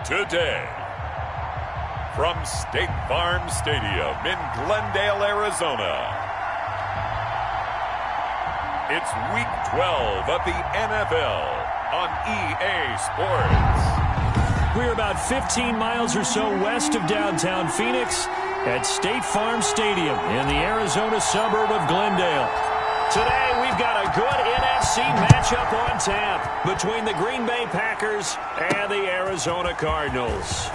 today. From State Farm Stadium in Glendale, Arizona, it's Week 12 of the NFL on EA Sports. We're about 15 miles or so west of downtown Phoenix at State Farm Stadium in the Arizona suburb of Glendale. Today, we've got a good NFC matchup on tap between the Green Bay Packers and the Arizona Cardinals.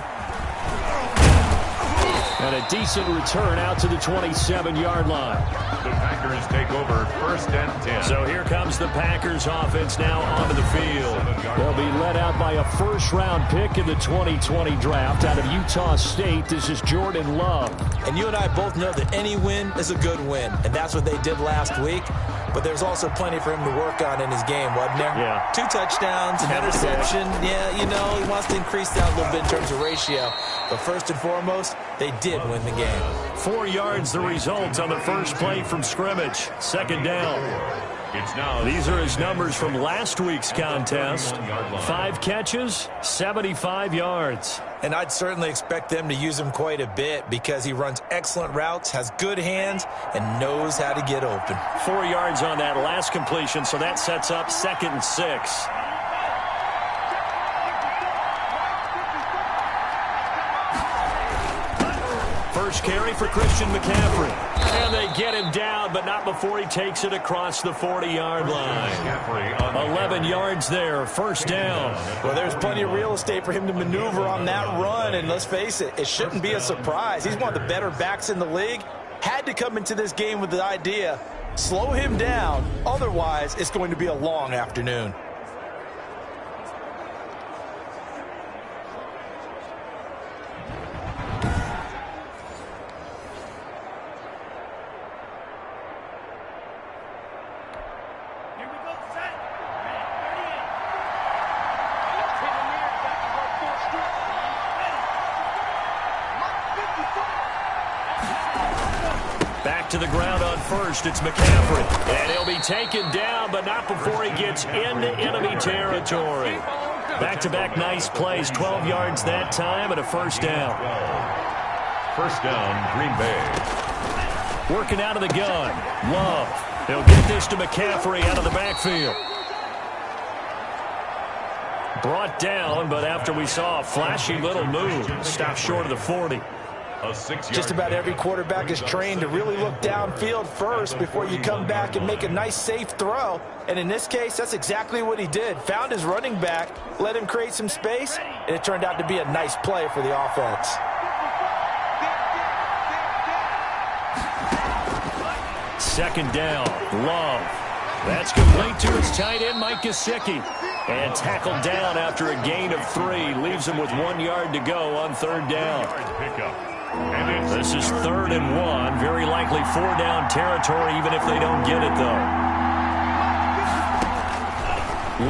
And a decent return out to the 27-yard line. The Packers take over 1st and 10. So here comes the Packers offense now onto the field. They'll be led out by a first-round pick in the 2020 draft out of Utah State. This is Jordan Love. And you and I both know that any win is a good win, and that's what they did last week. But there's also plenty for him to work on in his game, wasn't there? Yeah. 2 touchdowns, an interception. Yeah, you know, he wants to increase that a little bit in terms of ratio. But first and foremost, they did win the game. 4 yards the result on the first play from scrimmage. 2nd down. These are his numbers from last week's contest. 5 catches, 75 yards. And I'd certainly expect them to use him quite a bit because he runs excellent routes, has good hands, and knows how to get open. 4 yards on that last completion, so that sets up 2nd and 6. First carry for Christian McCaffrey. And they get him down, but not before he takes it across the 40-yard line. 11 yards there, 1st down. Well, there's plenty of real estate for him to maneuver on that run, and let's face it, it shouldn't be a surprise. He's one of the better backs in the league. Had to come into this game with the idea, slow him down, otherwise it's going to be a long afternoon. Back to the ground on first, it's McCaffrey. And he'll be taken down, but not before he gets into enemy territory. Back-to-back nice plays, 12 yards that time, and a 1st down. 1st down, Green Bay. Working out of the gun, Love. He'll get this to McCaffrey out of the backfield. Brought down, but after we saw a flashy little move, stopped short of the 40. Just about every quarterback is trained to really look downfield first before you come back and make a nice, safe throw. And in this case, that's exactly what he did. Found his running back, let him create some space, and it turned out to be a nice play for the offense. Second down, Love. That's complete to his tight end, Mike Gesicki. And tackled down after a gain of 3. Leaves him with 1 yard to go on 3rd down. This is 3rd and 1. Very likely 4-down territory, even if they don't get it, though.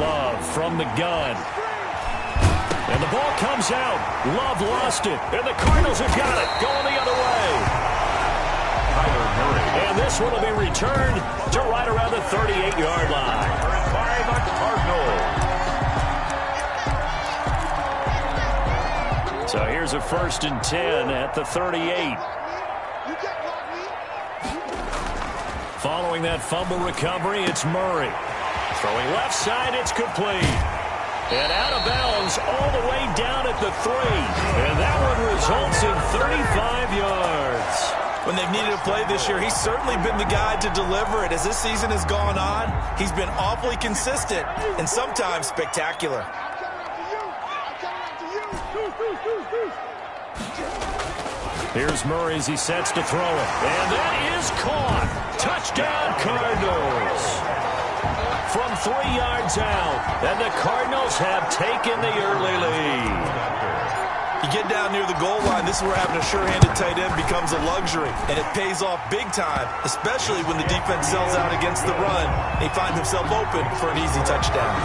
Love from the gun. And the ball comes out. Love lost it. And the Cardinals have got it. Going the other way. And this one will be returned to right around the 38-yard line. By the Cardinals. So here's a 1st and 10 at the 38. Following that fumble recovery, it's Murray. Throwing left side, it's complete. And out of bounds all the way down at the 3. And that one results in 35 yards. When they've needed a play this year, he's certainly been the guy to deliver it. As this season has gone on, he's been awfully consistent and sometimes spectacular. Here's Murray as he sets to throw it. And that is caught. Touchdown, Cardinals. From 3 yards out. And the Cardinals have taken the early lead. You get down near the goal line, this is where having a sure-handed tight end becomes a luxury. And it pays off big time, especially when the defense sells out against the run. He finds himself open for an easy touchdown.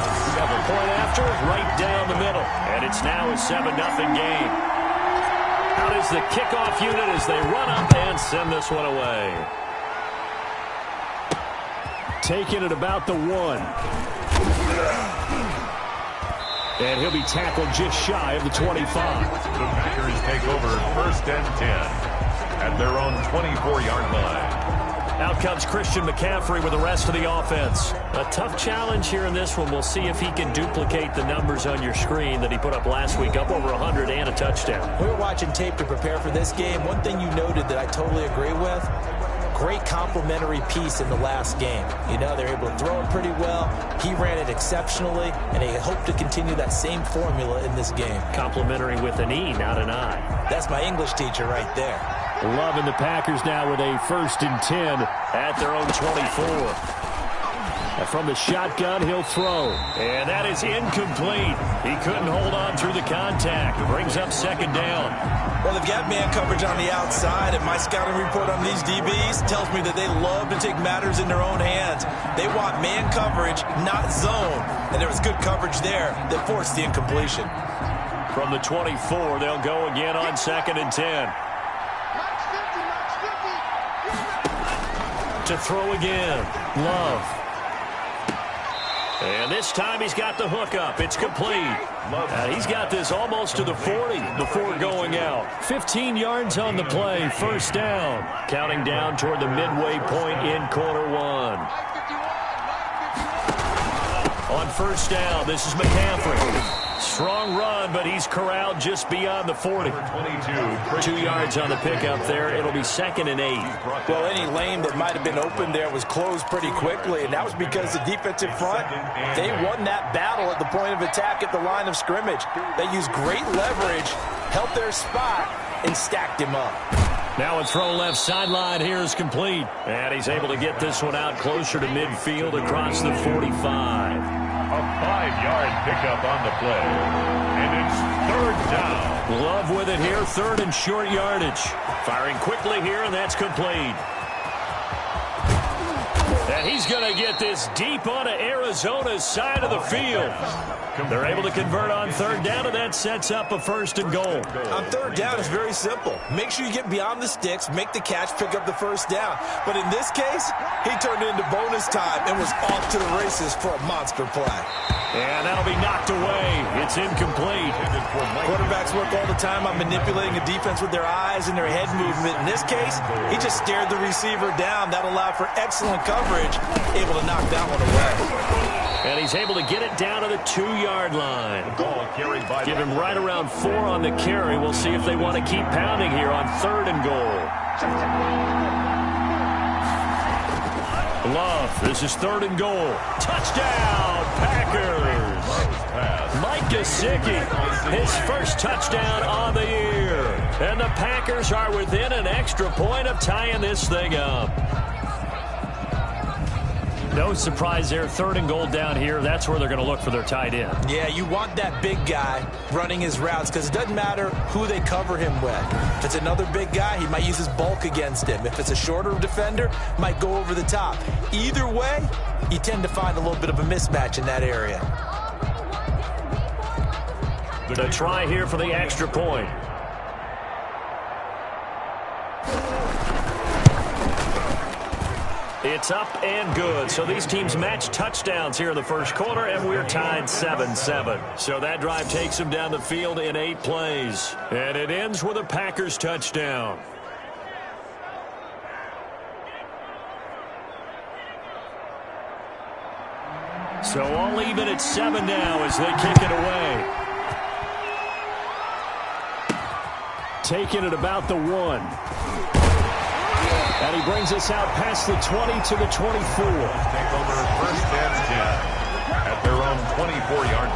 Point after, right down the middle. And it's now a 7-0 game. Out is the kickoff unit as they run up and send this one away. Taking it about the 1. And he'll be tackled just shy of the 25. The Packers take over 1st and 10 at their own 24-yard line. Out comes Christian McCaffrey with the rest of the offense. A tough challenge here in this one. We'll see if he can duplicate the numbers on your screen that he put up last week, up over 100 and a touchdown. We were watching tape to prepare for this game. One thing you noted that I totally agree with, great complementary piece in the last game. You know, they're able to throw it pretty well. He ran it exceptionally, and they hope to continue that same formula in this game. Complimentary with an E, not an I. That's my English teacher right there. Loving the Packers now with a 1st and 10 at their own 24. And from the shotgun, he'll throw. And that is incomplete. He couldn't hold on through the contact. It brings up 2nd down. Well, they've got man coverage on the outside, and my scouting report on these DBs tells me that they love to take matters in their own hands. They want man coverage, not zone. And there was good coverage there that forced the incompletion. From the 24, they'll go again on 2nd and 10. To throw again, Love. And this time he's got the hook up. It's complete. He's got this almost to the 40 before going out. 15 yards on the play, 1st down. Counting down toward the midway point in quarter 1. On 1st down, this is McCaffrey. Strong run, but he's corralled just beyond the 40. 2 yards on the pickup there. It'll be 2nd and 8. Well, any lane that might have been open there was closed pretty quickly, and that was because the defensive front, they won that battle at the point of attack at the line of scrimmage. They used great leverage, held their spot, and stacked him up. Now a throw left sideline here is complete. And he's able to get this one out closer to midfield across the 45. A 5-yard pickup on the play. And it's 3rd down. Love with it here, 3rd and short yardage. Firing quickly here, and that's complete. And he's going to get this deep onto Arizona's side of the field. They're able to convert on 3rd down, and that sets up a 1st and goal. On 3rd down, it's very simple. Make sure you get beyond the sticks, make the catch, pick up the 1st down. But in this case, he turned it into bonus time and was off to the races for a monster play. And that'll be knocked away. It's incomplete. Quarterbacks work all the time on manipulating a defense with their eyes and their head movement. In this case, he just stared the receiver down. That allowed for excellent coverage, able to knock that one away. And he's able to get it down to the 2-yard line. Give him right around 4 on the carry. We'll see if they want to keep pounding here on 3rd and goal. Love, this is 3rd and goal. Touchdown, Packers. Mike Gesicki, his 1st touchdown on the year. And the Packers are within an extra point of tying this thing up. No surprise there, 3rd and goal down here. That's where they're going to look for their tight end. Yeah, you want that big guy running his routes because it doesn't matter who they cover him with. If it's another big guy, he might use his bulk against him. If it's a shorter defender, might go over the top. Either way, you tend to find a little bit of a mismatch in that area. The try here for the extra point. It's up and good. So these teams match touchdowns here in the 1st quarter, and we're tied 7-7. So that drive takes them down the field in 8 plays. And it ends with a Packers touchdown. So all even at 7 now as they kick it away. Taking it about the 1. And he brings us out past the 20 to the 24. Take over 1st and 10 at their own 24-yard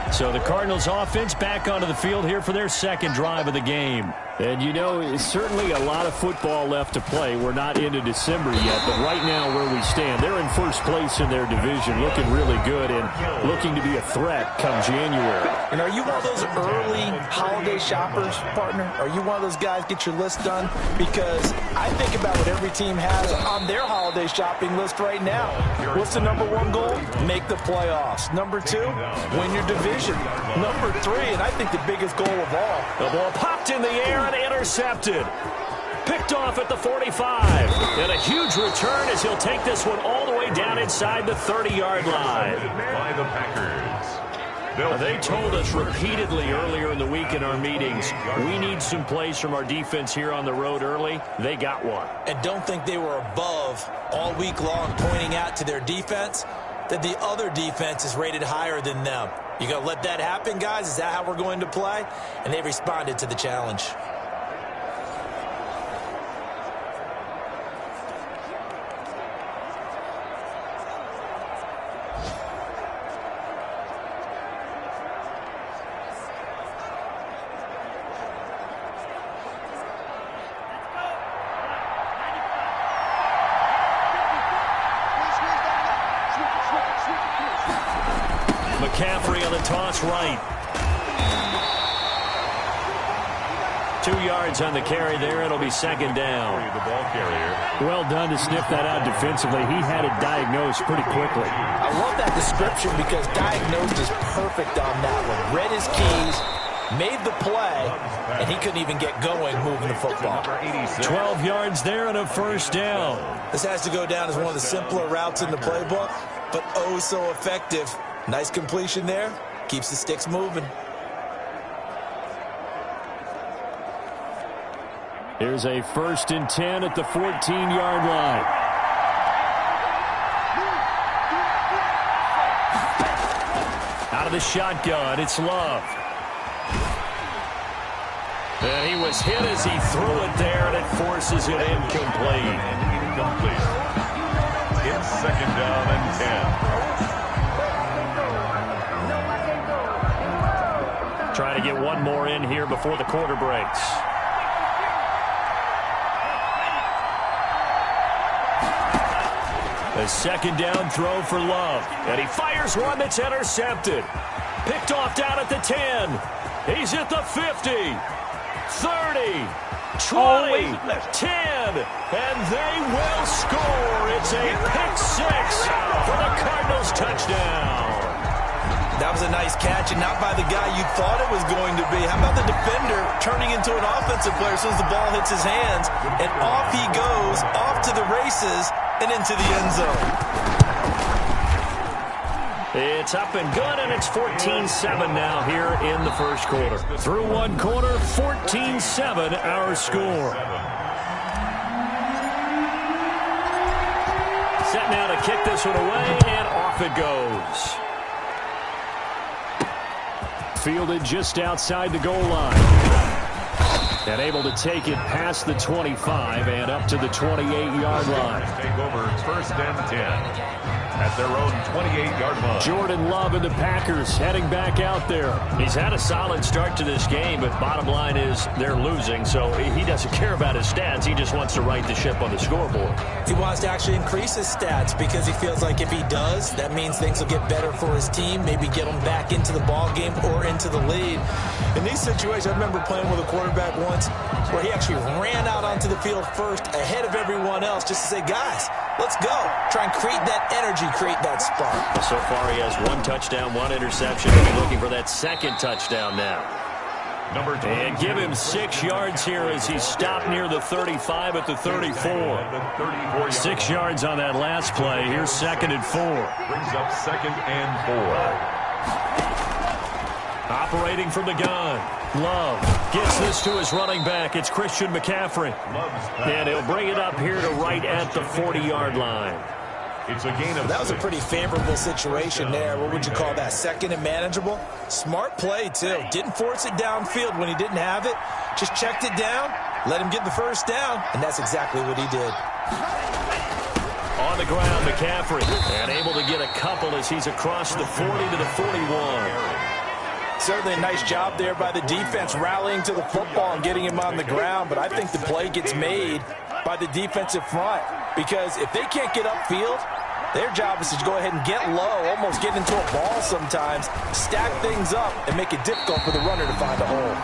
line. So the Cardinals offense back onto the field here for their 2nd drive of the game. And, you know, it's certainly a lot of football left to play. We're not into December yet, but right now where we stand, they're in 1st place in their division, looking really good and looking to be a threat come January. And are you one of those early holiday shoppers, partner? Are you one of those guys get your list done? Because I think about what every team has on their holiday shopping list right now. What's the number 1 goal? Make the playoffs. Number 2, win your division. Number 3, and I think the biggest goal of all, the ball popped in the air and intercepted. Picked off at the 45. And a huge return as he'll take this one all the way down inside the 30-yard line. By the Packers. They told us repeatedly earlier in the week in our meetings, we need some plays from our defense here on the road early. They got one. And don't think they were above all week long pointing out to their defense that the other defense is rated higher than them. You going to let that happen, guys? Is that how we're going to play? And they responded to the challenge. McCaffrey on the toss right. 2 yards on the carry there. It'll be second down. The ball carrier. Well done to sniff that out defensively. He had it diagnosed pretty quickly. I love that description because diagnosed is perfect on that one. Read his keys, made the play, and he couldn't even get going moving the football. 12 yards there and a first down. This has to go down as one of the simpler routes in the playbook, but oh so effective. Nice completion there. Keeps the sticks moving. Here's a 1st and 10 at the 14-yard line. Out of the shotgun, it's Love. And he was hit as he threw it there, and it forces it incomplete. It's second down and 10. Trying to get one more in here before the quarter breaks. A second down throw for Love. And he fires one that's intercepted. Picked off down at the 10. He's at the 50. 30. 20. 10. And they will score. It's a pick six for the Cardinals touchdown. That was a nice catch, and not by the guy you thought it was going to be. How about the defender turning into an offensive player as soon as the ball hits his hands, and off he goes, off to the races, and into the end zone. It's up and good, and it's 14-7 now here in the first quarter. Through one quarter, 14-7 our score. Set now to kick this one away, and off it goes. Fielded just outside the goal line. And able to take it past the 25 and up to the 28-yard line. Take over 1st and 10 at their own 28-yard line. Jordan Love and the Packers heading back out there. He's had a solid start to this game, but bottom line is they're losing, so he doesn't care about his stats. He just wants to right the ship on the scoreboard. He wants to actually increase his stats because he feels like if he does, that means things will get better for his team, maybe get him back into the ball game or into the lead. In these situations, I remember playing with a quarterback once where he actually ran out onto the field first ahead of everyone else just to say, guys, let's go. Try and create that energy, create that spark. So far, he has 1 touchdown, 1 interception. He'll be looking for that second touchdown now. And give him 6 yards here as he stopped near the 35 at the 34. 6 yards on that last play. Here's 2nd and 4. Brings up 2nd and 4. Operating from the gun. Love gets this to his running back. It's Christian McCaffrey. And he'll bring it up here to right at the 40-yard line. It's a gain of that was a pretty favorable situation there. What would you call that? 2nd and manageable? Smart play, too. Didn't force it downfield when he didn't have it. Just checked it down, let him get the first down, and that's exactly what he did. On the ground, McCaffrey. And able to get a couple as he's across the 40 to the 41. Certainly a nice job there by the defense rallying to the football and getting him on the ground, but I think the play gets made by the defensive front because if they can't get upfield, their job is to go ahead and get low, almost get into a ball sometimes, stack things up, and make it difficult for the runner to find a hole.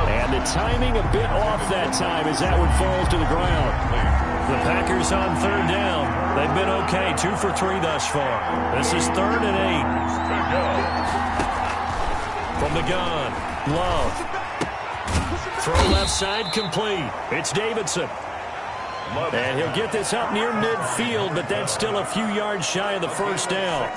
And the timing a bit off that time as that one falls to the ground. The Packers on 3rd down. They've been okay, 2 for 3 thus far. This is 3rd and 8. From the gun, Love. Throw left side complete. It's Davidson. And he'll get this up near midfield, but that's still a few yards shy of the first down.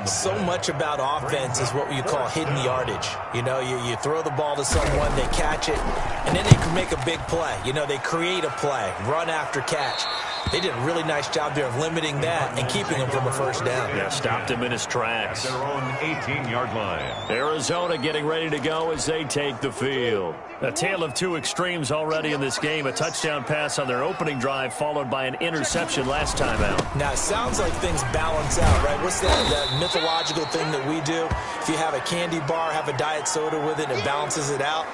So much about offense is what you call hidden yardage. You know, you throw the ball to someone, they catch it, and then they can make a big play. You know, they create a play, run after catch. They did a really nice job there of limiting that and keeping him from a first down. Yeah, stopped him in his tracks. Their own 18-yard line. Arizona getting ready to go as they take the field. A tale of two extremes already in this game. A touchdown pass on their opening drive followed by an interception last time out. Now, it sounds like things balance out, right? What's that mythological thing that we do? If you have a candy bar, have a diet soda with it, it balances it out.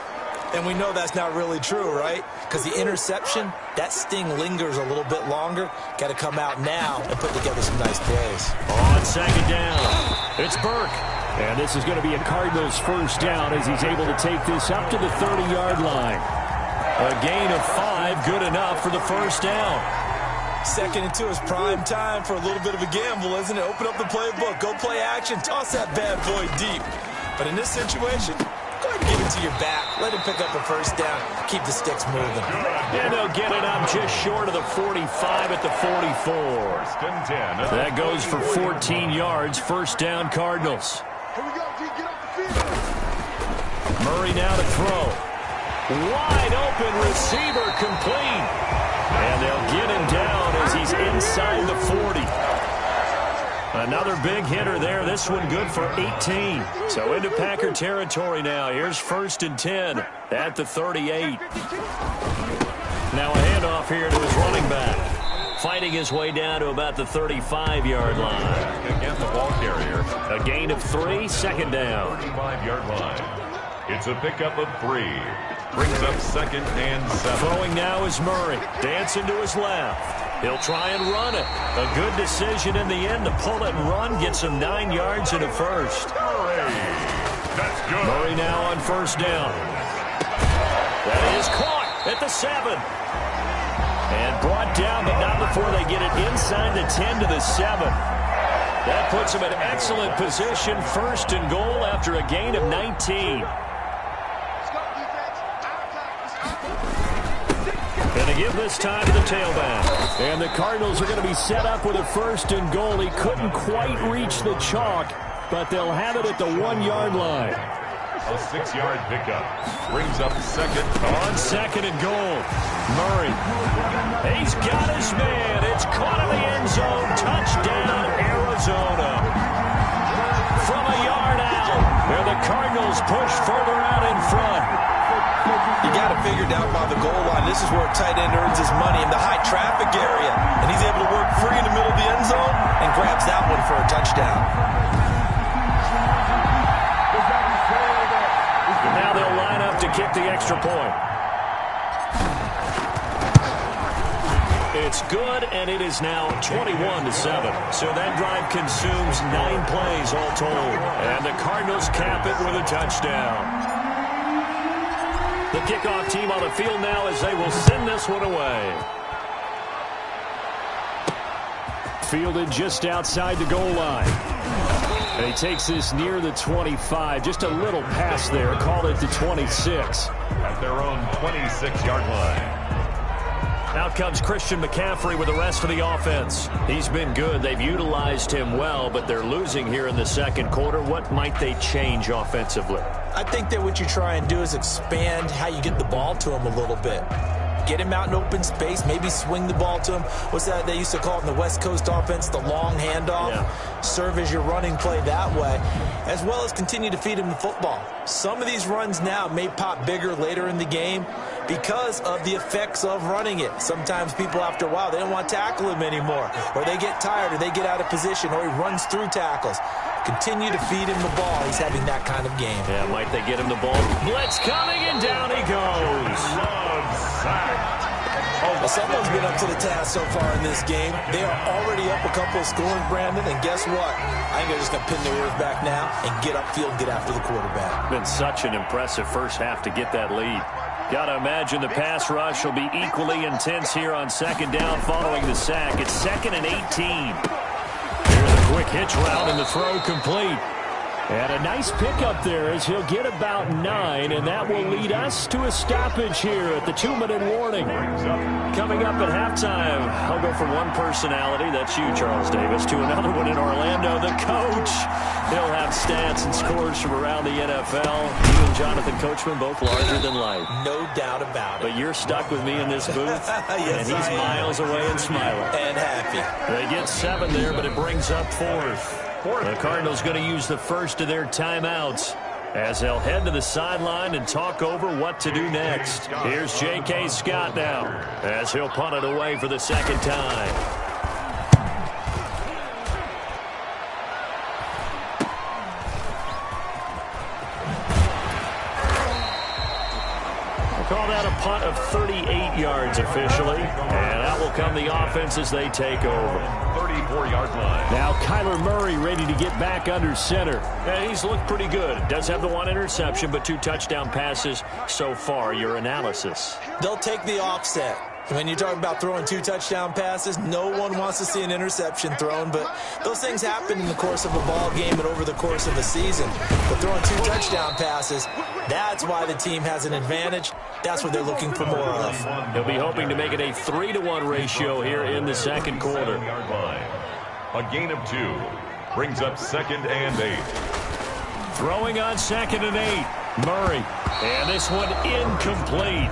And we know that's not really true, right? Because the interception, that sting lingers a little bit longer. Got to come out now and put together some nice plays. On second down, it's Burke. And this is going to be a Cardinals first down as he's able to take this up to the 30-yard line. A gain of 5, good enough for the first down. 2nd and 2 is prime time for a little bit of a gamble, isn't it? Open up the playbook, go play action, toss that bad boy deep. But in this situation, go ahead and give it to your back. Let him pick up a first down. Keep the sticks moving. And they'll get it up just short of the 45 at the 44. That goes for 14 yards. First down, Cardinals. Murray now to throw. Wide open receiver complete. And they'll get him down as he's inside the 40. Another big hitter there. This one good for 18. So into Packer territory now. Here's 1st and 10 at the 38. Now a handoff here to his running back. Fighting his way down to about the 35-yard line. Again, the ball carrier. A gain of 3, second down. 35-yard line. It's a pickup of 3. Brings up 2nd and 7. Throwing now is Murray. Dancing to his left. He'll try and run it. A good decision in the end to pull it and run. Gets him 9 yards and a first. Murray. That's good. Murray now on first down. That is caught at the 7. And brought down, but not before they get it inside the 10 to the 7. That puts him in excellent position. 1st and goal after a gain of 19. And to give this time to the tailback. And the Cardinals are going to be set up with a 1st and goal. He couldn't quite reach the chalk, but they'll have it at the 1-yard line. A 6-yard pickup. Brings up 2nd. On 2nd and goal. Murray. He's got his man. It's caught in the end zone. Touchdown, Arizona. From a yard out. Where the Cardinals push further out in front. You got to figure down by the goal line. This is where a tight end earns his money in the high traffic area. And he's able to work free in the middle of the end zone and grabs that one for a touchdown. Now they'll line up to kick the extra point. It's good, and it is now 21-7. So that drive consumes 9 plays all told. And the Cardinals cap it with a touchdown. The kickoff team on the field now as they will send this one away. Fielded just outside the goal line. And he takes this near the 25. Just a little pass there. Called it the 26. At their own 26-yard line. Out comes Christian McCaffrey with the rest of the offense. He's been good. They've utilized him well, but they're losing here in the second quarter. What might they change offensively? I think that what you try and do is expand how you get the ball to him a little bit. Get him out in open space, maybe swing the ball to him. What's that they used to call it in the West Coast offense, the long handoff? Yeah. Serve as your running play that way, as well as continue to feed him the football. Some of these runs now may pop bigger later in the game because of the effects of running it. Sometimes people, after a while, they don't want to tackle him anymore, or they get tired, or they get out of position, or he runs through tackles. Continue to feed him the ball. He's having that kind of game. Yeah, might they get him the ball? Blitz coming, and down he goes. Well, someone's been up to the task so far in this game. They are already up a couple of scoring, Brandon, and guess what? I think they're just going to pin their ears back now and get upfield and get after the quarterback. Been such an impressive first half to get that lead. Got to imagine the pass rush will be equally intense here on second down following the sack. It's 2nd and 18. Here's a quick hitch route and the throw complete. And a nice pickup there as he'll get about 9, and that will lead us to a stoppage here at the 2-minute warning. Coming up at halftime, I'll go from one personality, that's you, Charles Davis, to another one in Orlando, the coach. He'll have stats and scores from around the NFL. You and Jonathan Coachman both larger than life. No doubt about it. But you're stuck with me in this booth, yes, and he's miles away and smiling. And happy. They get 7 there, but it brings up 4th. The Cardinals going to use the first of their timeouts as they'll head to the sideline and talk over what to do next. Here's J.K. Scott now as he'll punt it away for the second time. Call that a punt of 38 yards officially, and out will come the offense as they take over. 34-yard line. Now Kyler Murray ready to get back under center. And he's looked pretty good. Does have the 1 interception, but 2 touchdown passes so far. Your analysis? They'll take the offset. When you're talking about throwing 2 touchdown passes, no one wants to see an interception thrown, but those things happen in the course of a ball game and over the course of a season. But throwing 2 touchdown passes, that's why the team has an advantage. That's what they're looking for more of. He'll be hoping to make it a 3-to-1 ratio here in the second quarter. A gain of 2 brings up 2nd and 8. Throwing on 2nd and 8. Murray. And this one incomplete.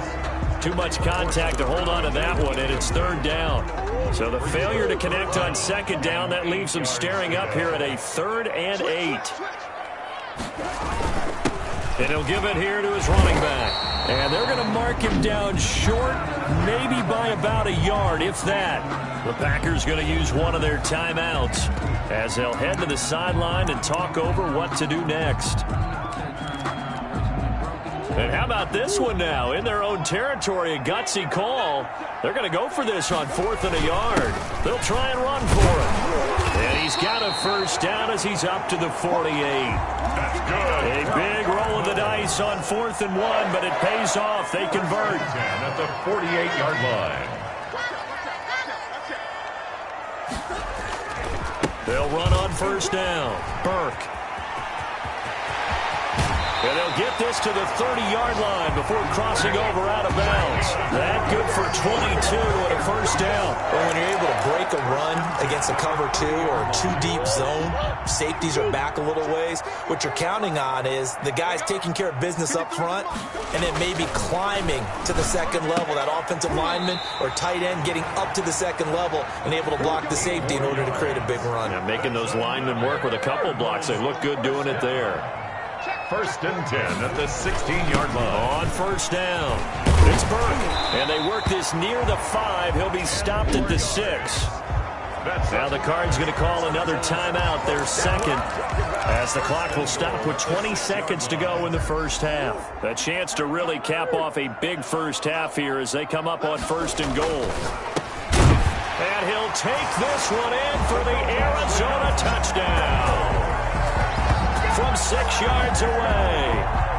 Too much contact to hold on to that one, and it's 3rd down. So the failure to connect on 2nd down, that leaves him staring up here at a 3rd and 8. And he'll give it here to his running back. And they're going to mark him down short, maybe by about a yard, if that. The Packers going to use one of their timeouts as they'll head to the sideline and talk over what to do next. And how about this one now? In their own territory, a gutsy call. They're going to go for this on 4th and a yard. They'll try and run for it. And he's got a 1st down as he's up to the 48. That's good. A big roll of the dice on 4th and 1, but it pays off. They convert. At the 48-yard line. They'll run on 1st down. Burke. And they'll get this to the 30-yard line before crossing over out of bounds. That good for 22 and a 1st down. Well, when you're able to break a run against a cover 2 or a 2-deep zone, safeties are back a little ways. What you're counting on is the guys taking care of business up front and then maybe climbing to the 2nd level. That offensive lineman or tight end getting up to the 2nd level and able to block the safety in order to create a big run. Yeah, making those linemen work with a couple blocks. They look good doing it there. 1st and 10 at the 16-yard line. On 1st down, it's Burke. And they work this near the 5. He'll be stopped at the 6. Now the Cards going to call another timeout, their 2nd, as the clock will stop with 20 seconds to go in the 1st half. A chance to really cap off a big 1st half here as they come up on 1st and goal. And he'll take this one in for the Arizona touchdown. From 6 yards away.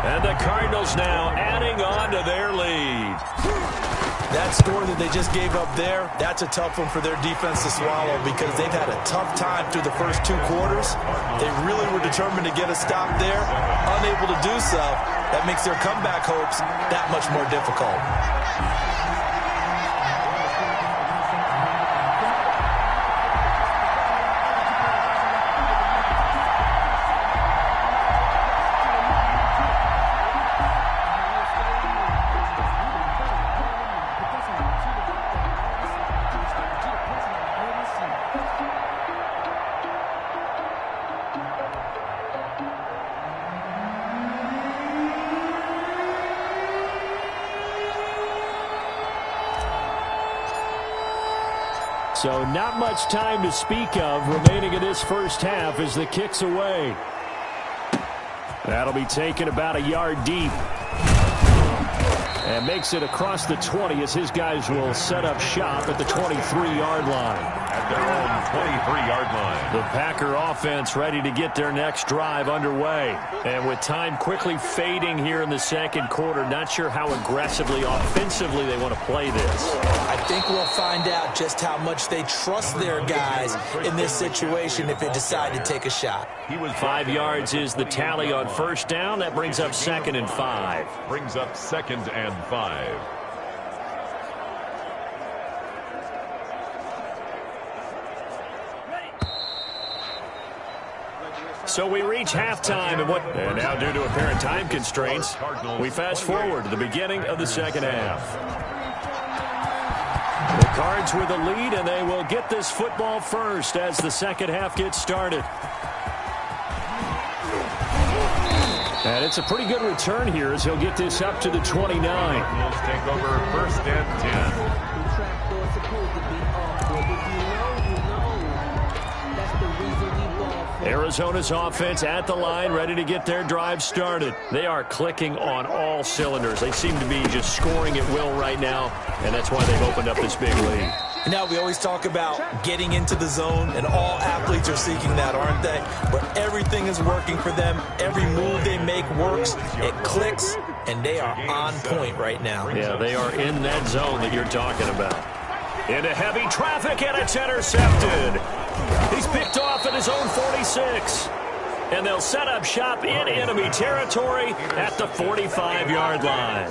And the Cardinals now adding on to their lead. That score that they just gave up there, that's a tough one for their defense to swallow because they've had a tough time through the first 2 quarters. They really were determined to get a stop there. Unable to do so, that makes their comeback hopes that much more difficult. So not much time to speak of remaining in this 1st half as the kick's away. That'll be taken about a yard deep. And makes it across the 20 as his guys will set up shop at the 23-yard line. At their own 23-yard line. The Packer offense ready to get their next drive underway. And with time quickly fading here in the second quarter, not sure how aggressively, offensively they want to play this. I think we'll find out just how much they trust their guys in this situation if they decide to take a shot. 5 yards is the tally on first down. That brings up 2nd and 5. Brings up 2nd and 5. So we reach halftime, and now due to apparent time constraints, we fast forward to the beginning of the second half. The Cards with the lead, and they will get this football first as the second half gets started. And it's a pretty good return here as he'll get this up to the 29. Let's take over 1st and 10. Arizona's offense at the line, ready to get their drive started. They are clicking on all cylinders. They seem to be just scoring at will right now, and that's why they've opened up this big lead. Now, we always talk about getting into the zone, and all athletes are seeking that, aren't they? Where everything is working for them. Every move they make works. It clicks, and they are on point right now. Yeah, they are in that zone that you're talking about. Into heavy traffic, and it's intercepted. He's picked off at his own 46. And they'll set up shop in enemy territory at the 45-yard line.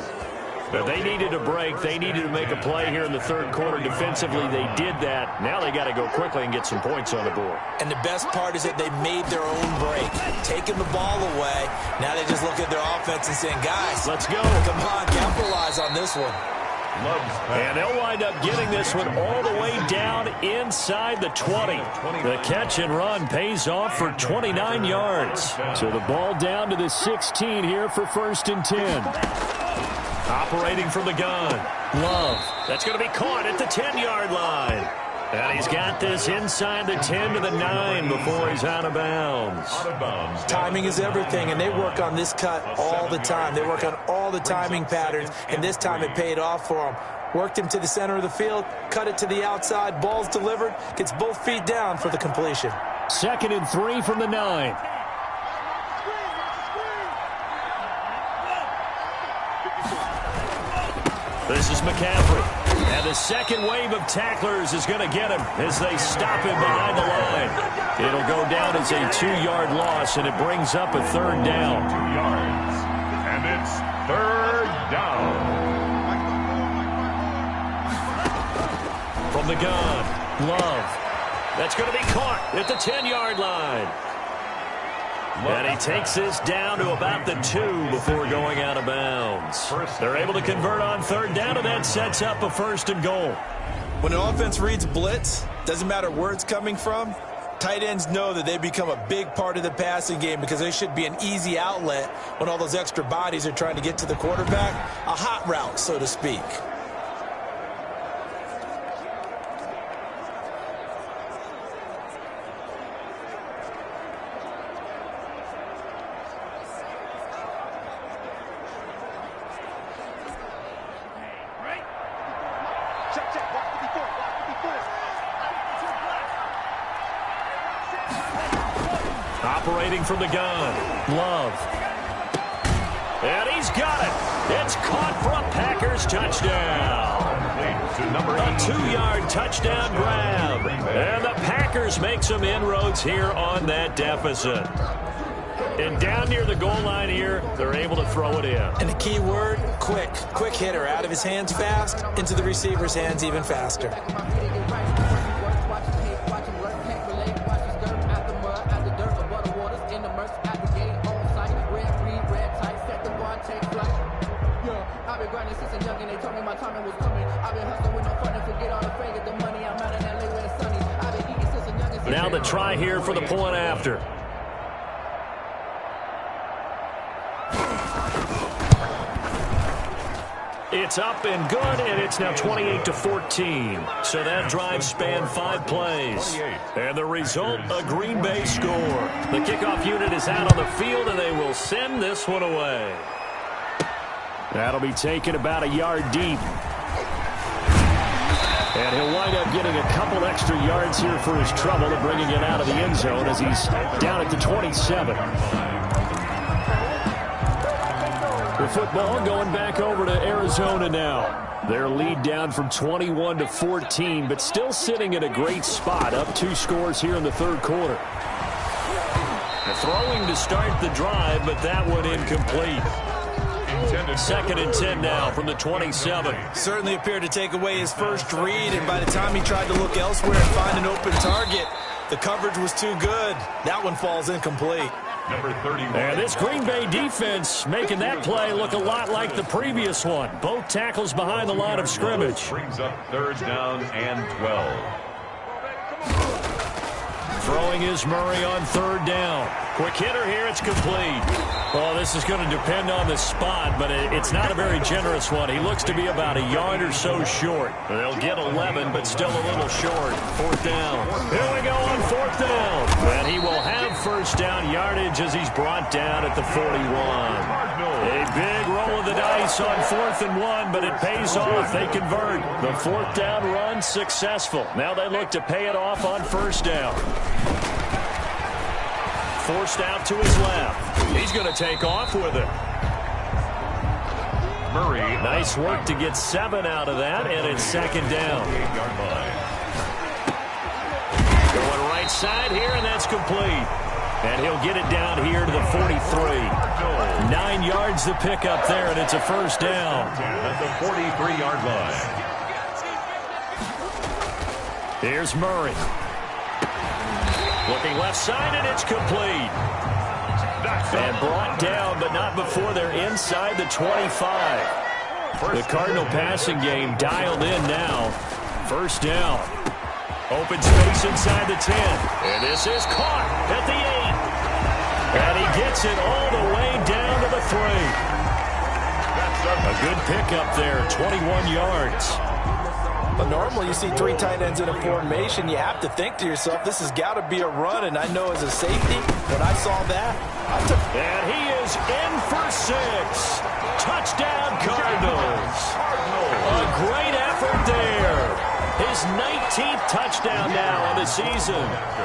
But they needed a break. They needed to make a play here in the third quarter. Defensively, they did that. Now they got to go quickly and get some points on the board. And the best part is that they made their own break. Taking the ball away. Now they just look at their offense and saying, guys, let's go. Come on, capitalize on this one. And they'll wind up getting this one all the way down inside the 20. The catch and run pays off for 29 yards. So the ball down to the 16 here for 1st and 10. Operating from the gun. Love. That's going to be caught at the 10-yard line. And he's got this inside the 10 to the 9 before he's out of bounds. Timing is everything, and they work on this cut all the time. They work on all the timing patterns, and this time it paid off for him. Worked him to the center of the field, cut it to the outside, ball's delivered, gets both feet down for the completion. 2nd and 3 from the 9. This is McCaffrey. And the second wave of tacklers is going to get him as they stop him behind the line. It'll go down as a 2-yard loss, and it brings up a 3rd down. 2 yards. And it's 3rd down. From the gun, Love. That's going to be caught at the 10-yard line. And he takes this down to about the 2 before going out of bounds. They're able to convert on 3rd down, and that sets up a 1st and goal. When an offense reads blitz, doesn't matter where it's coming from, tight ends know that they become a big part of the passing game because they should be an easy outlet when all those extra bodies are trying to get to the quarterback. A hot route, so to speak. Operating from the gun, Love. And he's got it. It's caught for a Packers touchdown. A 2-yard touchdown grab. And the Packers make some inroads here on that deficit. And down near the goal line here, they're able to throw it in. And the key word, quick. Quick hitter. Out of his hands fast, into the receiver's hands even faster. Now the try here for the point after. It's up and good, and it's now 28-14. So that drive spanned 5 plays. And the result, a Green Bay score. The kickoff unit is out on the field, and they will send this one away. That'll be taken about a yard deep. And he'll wind up getting a couple extra yards here for his trouble and bringing it out of the end zone as he's down at the 27. The football going back over to Arizona now. Their lead down from 21 to 14, but still sitting in a great spot, up 2 scores here in the third quarter. Throwing to start the drive, but that one incomplete. 2nd and 10 now from the 27. Certainly appeared to take away his first read, and by the time he tried to look elsewhere and find an open target, the coverage was too good. That one falls incomplete. Number 31. And this Green Bay defense making that play look a lot like the previous one. Both tackles behind the line of scrimmage. Brings up 3rd down and 12. Throwing is Murray on 3rd down. Quick hitter here, it's complete. Well, this is going to depend on the spot, but it's not a very generous one. He looks to be about a yard or so short. They'll get 11, but still a little short. 4th down. Here we go on 4th down. And he will have 1st down yardage as he's brought down at the 41. A big roll of the dice on 4th and 1, but it pays off. They convert. The 4th down run successful. Now they look to pay it off on 1st down. Forced out to his left. He's going to take off with it. Murray. Nice work to get 7 out of that, and it's 2nd down. Going right side here, and that's complete. And he'll get it down here to the 43. 9 yards to pick up there, and it's a 1st down. At the 43-yard line. Here's Murray. Looking left side, and it's complete. And brought down, but not before they're inside the 25. The Cardinal passing game dialed in now. 1st down. Open space inside the 10. And this is caught at the 8. And he gets it all the way down to the 3. A good pickup there, 21 yards. But normally you see 3 tight ends in a formation, you have to think to yourself, this has got to be a run. And I know as a safety, when I saw that, I took... And he is in for 6. Touchdown, Cardinals. A great effort there. His 19th touchdown now on the season.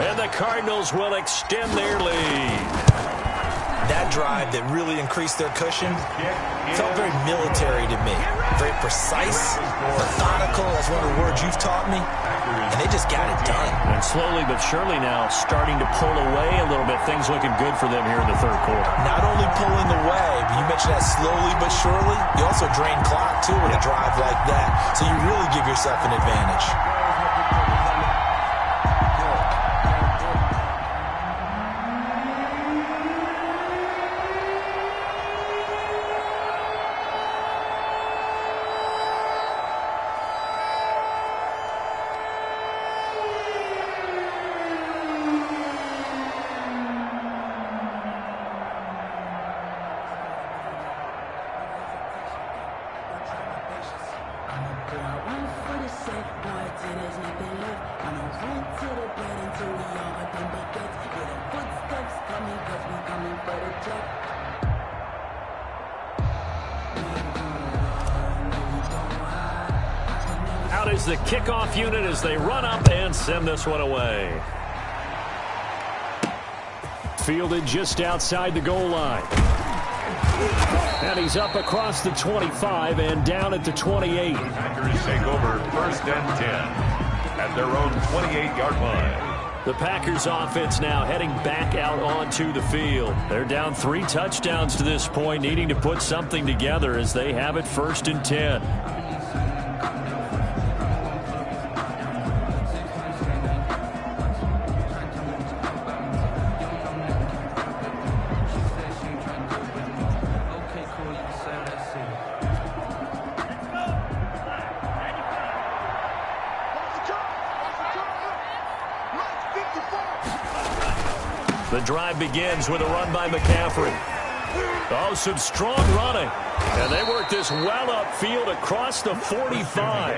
And the Cardinals will extend their lead. That drive that really increased their cushion felt very military to me. Very precise, methodical. That's one of the words you've taught me. And they just got it done. And slowly but surely now starting to pull away a little bit. Things looking good for them here in the third quarter. Not only pulling away, but you mentioned that slowly but surely. You also drain clock, too, with a drive like that. So you really give yourself an advantage. Out is the kickoff unit as they run up and send this one away. Fielded just outside the goal line. And he's up across the 25 and down at the 28. Packers take over 1st and 10 at their own 28-yard line. The Packers offense now heading back out onto the field. They're down 3 touchdowns to this point, needing to put something together as they have it 1st and 10. The drive begins with a run by McCaffrey. Oh, some strong running. And they work this well upfield across the 45.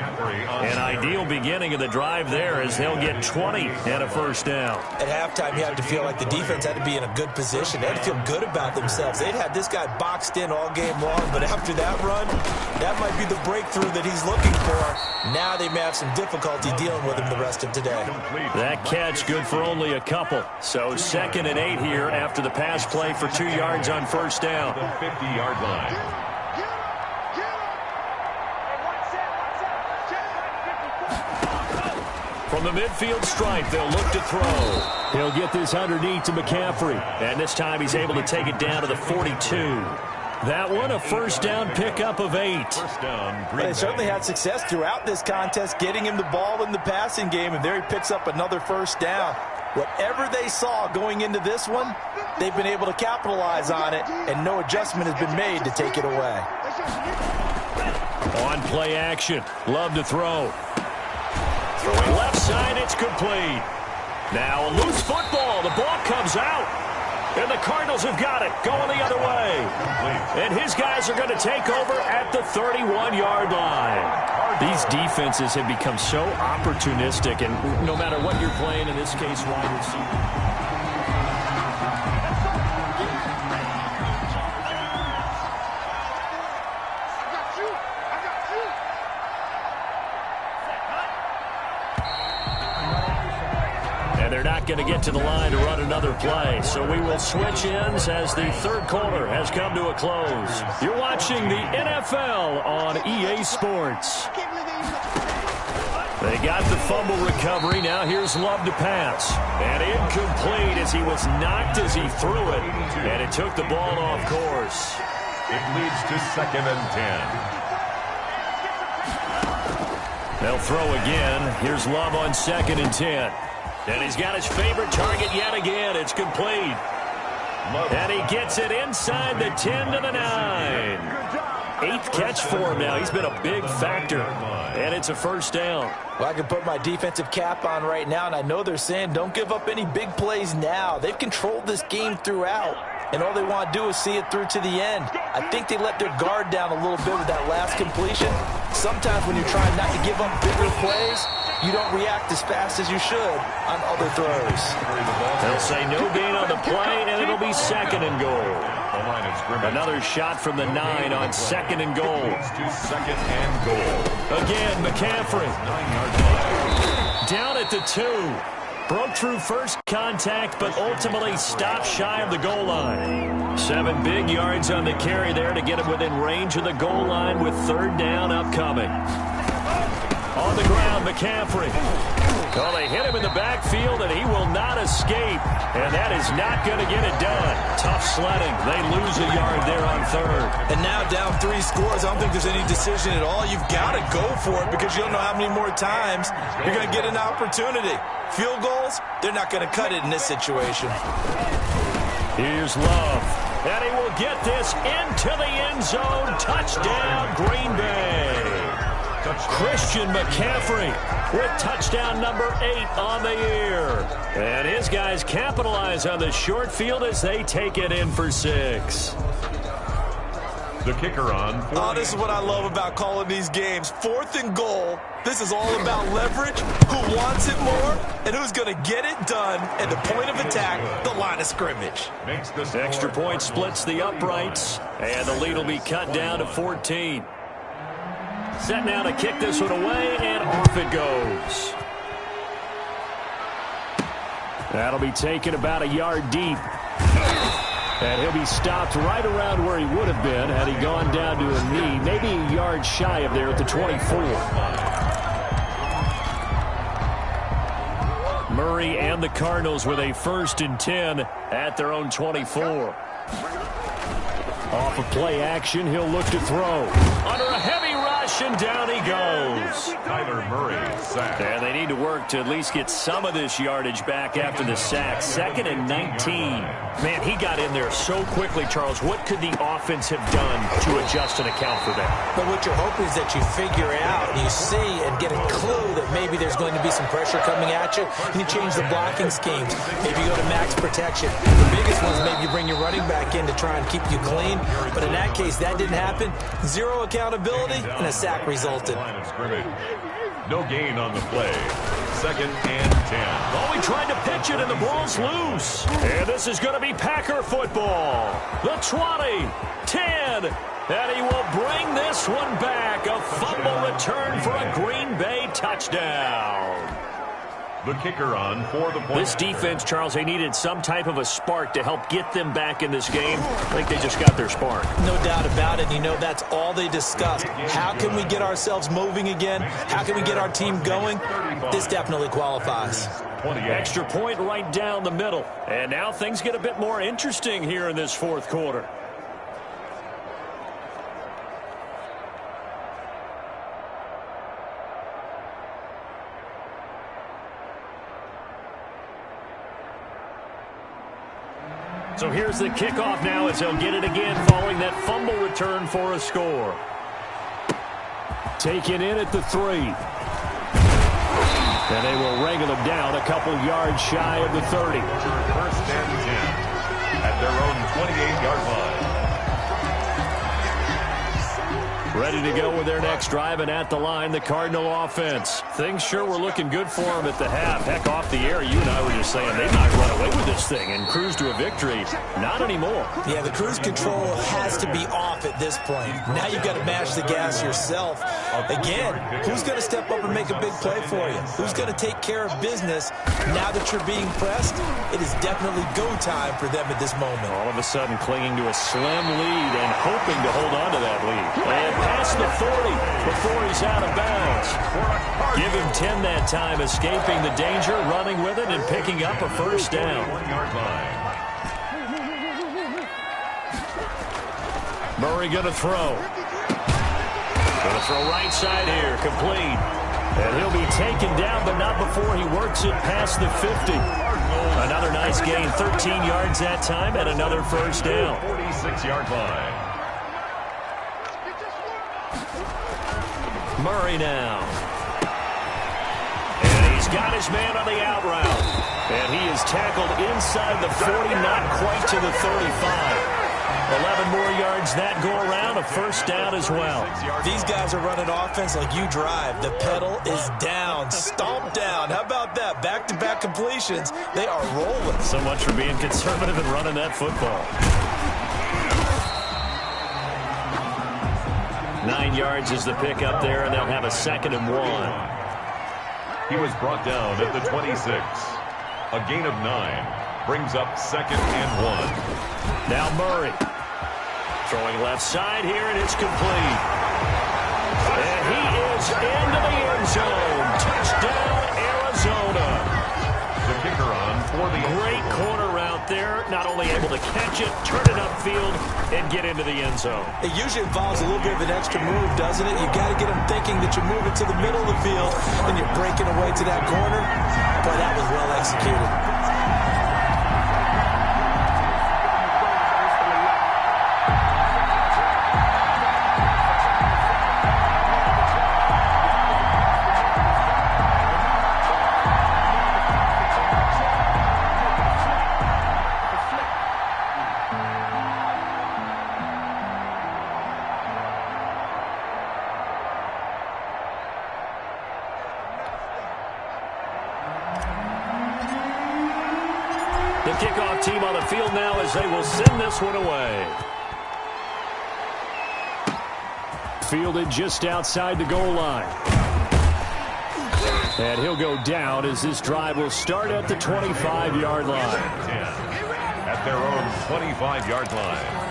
An ideal beginning of the drive there as they'll get 20 and a first down. At halftime, you had to feel like the defense had to be in a good position. They had to feel good about themselves. They'd had this guy boxed in all game long, but after that run, that might be the breakthrough that he's looking for. Now they may have some difficulty dealing with him the rest of today. That catch good for only a couple. So 2nd and 8 here after the pass play for 2 yards on first down. The 50-yard line. From the midfield stripe, they'll look to throw. He'll get this underneath to McCaffrey. And this time he's able to take it down to the 42. That one, a first down pickup of 8. First down. They certainly had success throughout this contest, getting him the ball in the passing game, and there he picks up another first down. Whatever they saw going into this one, they've been able to capitalize on it, and no adjustment has been made to take it away. On play action, Love to throw. Throwing left side, it's complete. Now a loose football. The ball comes out. And the Cardinals have got it, going the other way. And his guys are going to take over at the 31-yard line. These defenses have become so opportunistic, and no matter what you're playing, in this case, wide receiver. They're not going to get to the line to run another play. So we will switch ends as the third quarter has come to a close. You're watching the NFL on EA Sports. They got the fumble recovery. Now here's Love to pass. And incomplete as he was knocked as he threw it. And it took the ball off course. It leads to 2nd and 10. They'll throw again. Here's Love on 2nd and 10. And he's got his favorite target yet again. It's complete. And he gets it inside the 10 to the 9. 8th catch for him now. He's been a big factor. And it's a first down. Well, I can put my defensive cap on right now, and I know they're saying don't give up any big plays now. They've controlled this game throughout, and all they want to do is see it through to the end. I think they let their guard down a little bit with that last completion. Sometimes when you're trying not to give up bigger plays, you don't react as fast as you should on other throws. They'll say no gain on the play, and it'll be 2nd and goal. Another shot from the 9 on 2nd and goal. To 2nd and goal. Again, McCaffrey. Down at the 2. Broke through first contact, but ultimately stopped shy of the goal line. 7 big yards on the carry there to get him within range of the goal line with 3rd down upcoming. On the ground, McCaffrey. Well, they hit him in the backfield, and he will not escape. And that is not going to get it done. Tough sledding. They lose a yard there on 3rd. And now down 3 scores. I don't think there's any decision at all. You've got to go for it because you don't know how many more times you're going to get an opportunity. Field goals, they're not going to cut it in this situation. Here's Love. And he will get this into the end zone. Touchdown, Green Bay. Christian McCaffrey with touchdown number 8 on the year. And his guys capitalize on the short field as they take it in for 6. The kicker on. Oh, this is what I love about calling these games. 4th and goal. This is all about leverage, who wants it more, and who's going to get it done at the point of attack, the line of scrimmage. Extra point splits the uprights, and the lead will be cut down to 14. Set now to kick this one away, and off it goes. That'll be taken about a yard deep. And he'll be stopped right around where he would have been had he gone down to a knee, maybe a yard shy of there at the 24. Murray and the Cardinals with a 1st and 10 at their own 24. Off of play action, he'll look to throw. Under a heavy rush, and down he goes. Kyler Murray sacked. And they need to work to at least get some of this yardage back after the sack. 2nd and 19. Man, he got in there so quickly, Charles. What could the offense have done to adjust and account for that? But what you're hoping is that you figure out, you see, and get a clue that maybe there's going to be some pressure coming at you, and you change the blocking schemes. Maybe you go to max protection. The biggest one is maybe you bring your running back in to try and keep you clean. But in that case, that didn't happen. Zero accountability, and a sack resulted. Line of scrimmage. No gain on the play. 2nd and 10. Oh, he tried to pitch it, and the ball's loose. And this is going to be Packer football. The 20, 10, and he will bring this one back. A fumble return for a Green Bay touchdown. The kicker on for the point. This defense, Charles, they needed some type of a spark to help get them back in this game. I think they just got their spark. No doubt about it. You know, that's all they discussed. How can we get ourselves moving again? How can we get our team going? This definitely qualifies. Extra point right down the middle. And now things get a bit more interesting here in this 4th quarter. So here's the kickoff now as they'll get it again following that fumble return for a score. Taken in at the 3. And they will wrangle them down a couple yards shy of the 30. 1st and 10 at their own 28-yard line. Ready to go with their next drive, and at the line, the Cardinal offense. Things sure were looking good for them at the half. Heck, off the air, you and I were just saying they might run away with this thing and cruise to a victory. Not anymore. Yeah, the cruise control has to be off at this point. Now you've got to mash the gas yourself. Again, who's going to step up and make a big play for you? Who's going to take care of business now that you're being pressed? It is definitely go time for them at this moment. All of a sudden clinging to a slim lead and hoping to hold on to that lead. And past the 40 before he's out of bounds. Give him 10 that time, escaping the danger, running with it, and picking up a first down. Murray going to throw. Going to throw right side here, complete. And he'll be taken down, but not before he works it past the 50. Another nice gain, 13 yards that time, and another first down. 46-yard line. Murray now. And he's got his man on the out route. And he is tackled inside the 40, not quite to the 35. 11 more yards that go around, a first down as well. These guys are running offense like you drive. The pedal is down, stomped down. How about that? Back-to-back completions. They are rolling. So much for being conservative and running that football. 9 yards is the pick up there, and they'll have a 2nd and 1. He was brought down at the 26. A gain of 9 brings up 2nd and 1. Now Murray throwing left side here, and it's complete. And he is into the end zone. Touchdown, Arizona. The kicker on for the great corner route there. Not only able to catch it, turn it upfield, and get into the end zone. It usually involves a little bit of an extra move, doesn't it? You've got to get them thinking that you're moving to the middle of the field and you're breaking away to that corner. Boy, that was well executed. The kickoff team on the field now as they will send this one away. Fielded just outside the goal line. And he'll go down as this drive will start at the 25-yard line. At their own 25-yard line.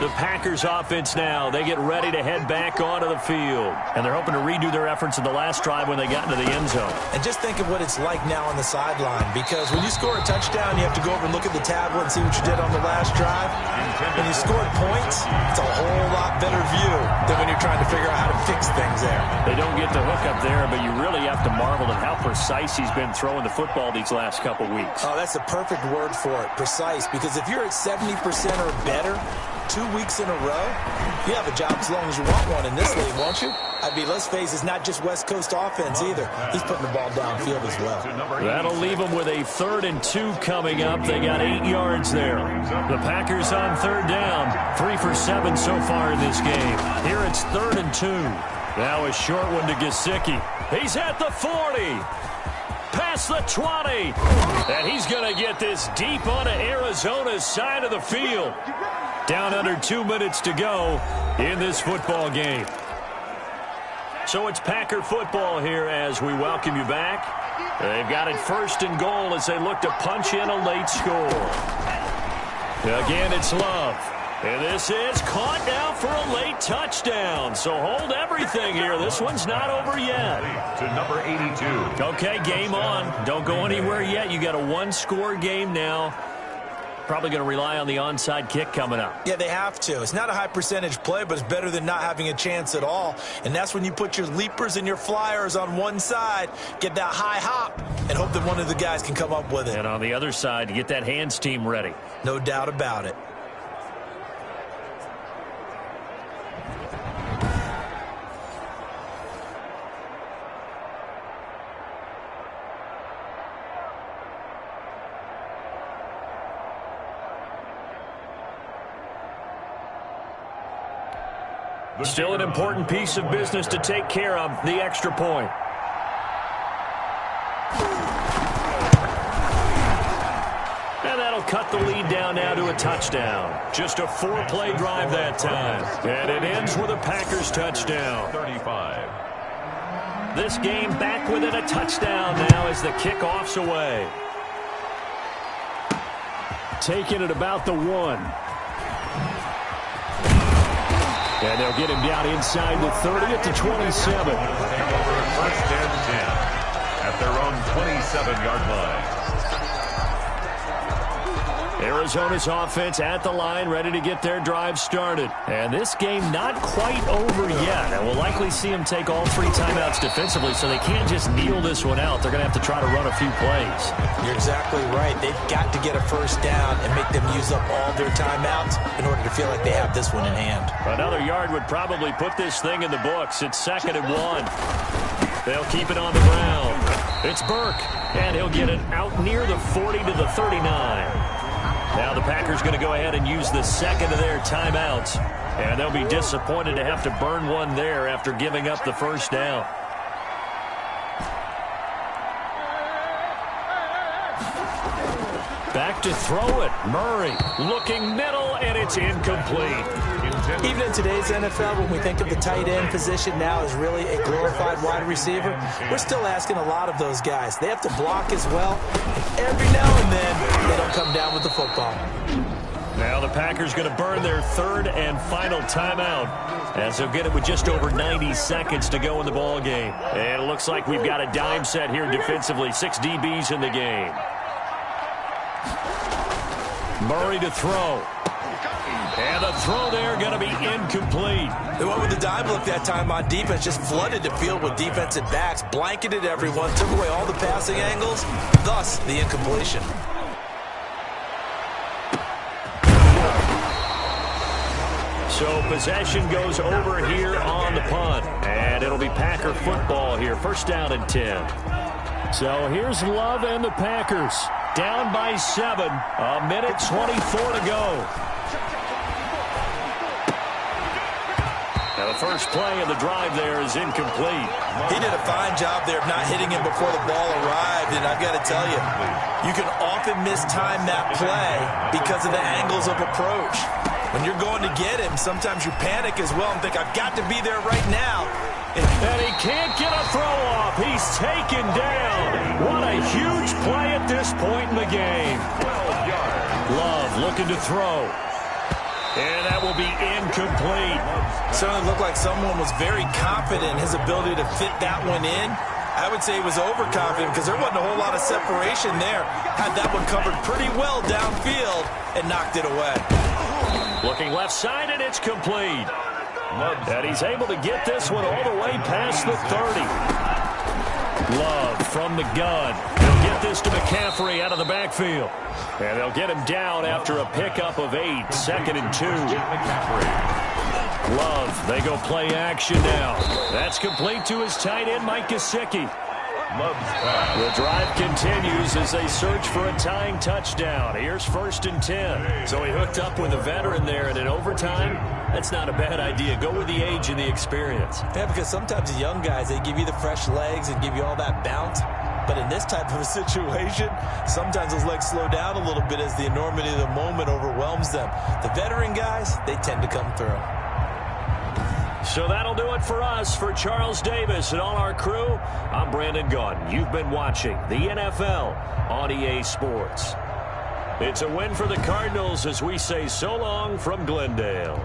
The Packers offense now, they get ready to head back onto the field. And they're hoping to redo their efforts in the last drive when they got into the end zone. And just think of what it's like now on the sideline, because when you score a touchdown, you have to go over and look at the tablet and see what you did on the last drive. When you scored points, it's a whole lot better view than when you're trying to figure out how to fix things there. They don't get the hook up there, but you really have to marvel at how precise he's been throwing the football these last couple weeks. Oh, that's a perfect word for it, precise, because if you're at 70% or better 2 weeks in a row, you have a job as long as you want one in this league, won't you? I mean, let's face it, it's not just West Coast offense either. He's putting the ball downfield as well. That'll leave them with a 3rd and 2 coming up. They got 8 yards there. The Packers on 3rd down. 3 for 7 so far in this game. Here it's 3rd and 2. Now a short one to Gesicki. He's at the 40. Past the 20. And he's going to get this deep onto Arizona's side of the field. Down under 2 minutes to go in this football game. So it's Packer football here as we welcome you back. They've got it 1st and goal as they look to punch in a late score. Again, it's Love. And this is caught now for a late touchdown. So hold everything here. This one's not over yet. To number 82. Okay, game on. Don't go anywhere yet. You got a 1-score game now. Probably going to rely on the onside kick coming up. Yeah, they have to. It's not a high percentage play, but it's better than not having a chance at all. And that's when you put your leapers and your flyers on one side, get that high hop, and hope that one of the guys can come up with it. And on the other side, to get that hands team ready. No doubt about it. Still an important piece of business to take care of, the extra point. And that'll cut the lead down now to a touchdown. Just a 4-play drive that time. And it ends with a Packers touchdown. 35. This game back within a touchdown now as the kickoff's away. Taking it about the 1. And they'll get him down inside the 30 at the 27. Take over 1st and 10 at their own 27-yard line. Arizona's offense at the line, ready to get their drive started. And this game not quite over yet. And we'll likely see them take all 3 timeouts defensively, so they can't just kneel this one out. They're going to have to try to run a few plays. You're exactly right. They've got to get a 1st down and make them use up all their timeouts in order to feel like they have this one in hand. Another yard would probably put this thing in the books. It's 2nd and 1. They'll keep it on the ground. It's Burke, and he'll get it out near the 40 to the 39. Now the Packers going to go ahead and use the 2nd of their timeouts. And they'll be disappointed to have to burn one there after giving up the 1st down. Back to throw it. Murray looking middle, and it's incomplete. Even in today's NFL, when we think of the tight end position now as really a glorified wide receiver, we're still asking a lot of those guys. They have to block as well. Every now and then, they don't come down with the football. Now the Packers going to burn their 3rd and final timeout as they'll get it with just over 90 seconds to go in the ball game. And it looks like we've got a dime set here defensively. 6 DBs in the game. Murray to throw. And the throw there going to be incomplete. They went with the dime look that time on defense, just flooded the field with defensive backs, blanketed everyone, took away all the passing angles, thus the incompletion. So possession goes over here on the punt. And it'll be Packer football here. 1st down and 10. So here's Love and the Packers. Down by 7. 1:24 to go. Now the first play of the drive there is incomplete. He did a fine job there of not hitting him before the ball arrived, and I've got to tell you, you can often mistime that play because of the angles of approach. When you're going to get him, sometimes you panic as well and think, I've got to be there right now. And he can't get a throw off. He's taken down. What a huge play at this point in the game. Love looking to throw. And that will be incomplete. Certainly looked like someone was very confident in his ability to fit that one in. I would say he was overconfident because there wasn't a whole lot of separation there. Had that one covered pretty well downfield and knocked it away. Looking left side, and it's complete. And he's able to get this one all the way past the 30. Love from the gun. He'll get this to McCaffrey out of the backfield. And they'll get him down after a pickup of 8. 2nd and 2. Love, they go play action now. That's complete to his tight end, Mike Gesicki. The drive continues as they search for a tying touchdown. Here's 1st and 10. So he hooked up with a veteran there, and in overtime, that's not a bad idea. Go with the age and the experience. Yeah, because sometimes the young guys, they give you the fresh legs and give you all that bounce. But in this type of a situation, sometimes those legs slow down a little bit as the enormity of the moment overwhelms them. The veteran guys, they tend to come through. So that'll do it for us. For Charles Davis and all our crew, I'm Brandon Gaudin. You've been watching the NFL on EA Sports. It's a win for the Cardinals as we say so long from Glendale.